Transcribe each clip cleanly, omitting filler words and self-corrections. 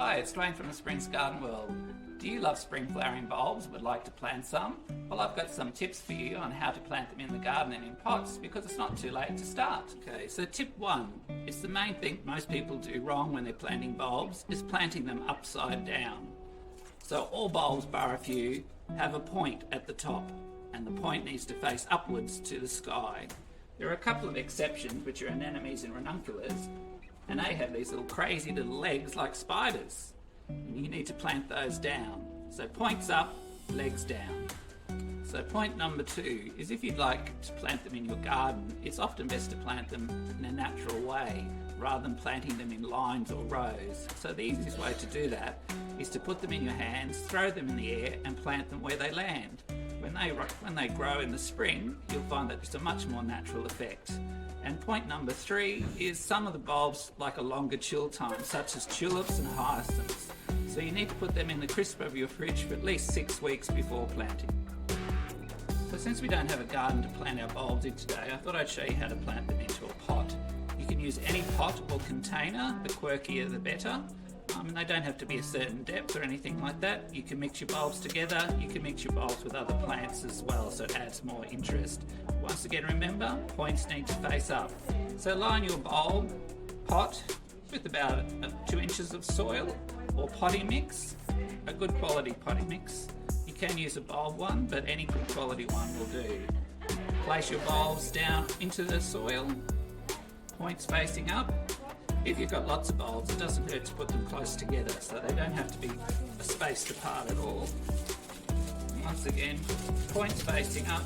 Hi, it's Duanne from the Springs Garden World. Do you love spring flowering bulbs and would like to plant some? Well, I've got some tips for you on how to plant them in the garden and in pots because it's not too late to start. Okay, so tip 1 is the main thing most people do wrong when they're planting bulbs is planting them upside down. So all bulbs, bar a few, have a point at the top and the point needs to face upwards to the sky. There are a couple of exceptions, which are anemones and ranunculus, and they have these little crazy little legs like spiders. And you need to plant those down. So points up, legs down. So point number 2 is if you'd like to plant them in your garden, it's often best to plant them in a natural way rather than planting them in lines or rows. So the easiest way to do that is to put them in your hands, throw them in the air and plant them where they land. When they grow in the spring, you'll find that it's a much more natural effect. And point number 3 is some of the bulbs like a longer chill time, such as tulips and hyacinths. So you need to put them in the crisp of your fridge for at least 6 weeks before planting. So since we don't have a garden to plant our bulbs in today, I thought I'd show you how to plant them into a pot. You can use any pot or container, the quirkier the better. They don't have to be a certain depth or anything like that. You can mix your bulbs together, you can mix your bulbs with other plants as well, so it adds more interest. Once again, remember, points need to face up. So line your bulb pot with about 2 inches of soil or potting mix, a good quality potting mix. You can use a bulb one, but any good quality one will do. Place your bulbs down into the soil, points facing up. If you've got lots of bulbs, it doesn't hurt to put them close together, so they don't have to be spaced apart at all. Once again, points facing up.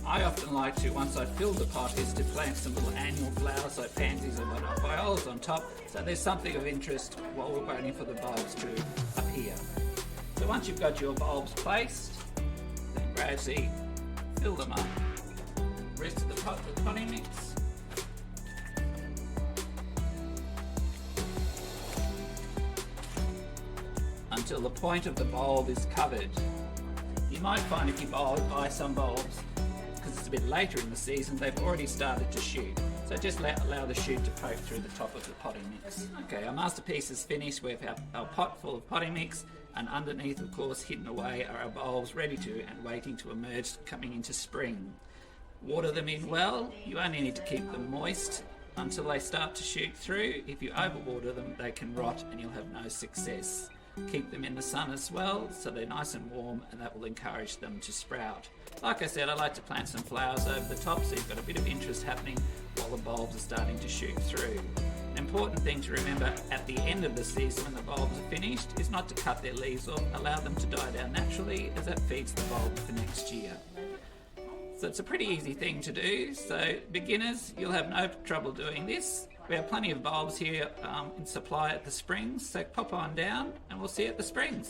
I often like to, once I fill the pot, is to plant some little annual flowers like pansies and violas on top, so there's something of interest while we're waiting for the bulbs to appear. So once you've got your bulbs placed, then gradually fill them up. Rest of the pot with potting mix. Until the point of the bulb is covered. You might find if you buy some bulbs, because it's a bit later in the season, they've already started to shoot. So just allow the shoot to poke through the top of the potting mix. Okay, our masterpiece is finished. We have our pot full of potting mix, and underneath, of course, hidden away are our bulbs ready to and waiting to emerge coming into spring. Water them in well. You only need to keep them moist until they start to shoot through. If you overwater them, they can rot and you'll have no success. Keep them in the sun as well, so they're nice and warm, and that will encourage them to sprout. Like I said, I like to plant some flowers over the top so you've got a bit of interest happening while the bulbs are starting to shoot through. An important thing to remember at the end of the season when the bulbs are finished is not to cut their leaves off, allow them to die down naturally, as that feeds the bulb for next year. So it's a pretty easy thing to do, so beginners, you'll have no trouble doing this. We have plenty of bulbs here in supply at the Springs, so pop on down and we'll see you at the Springs.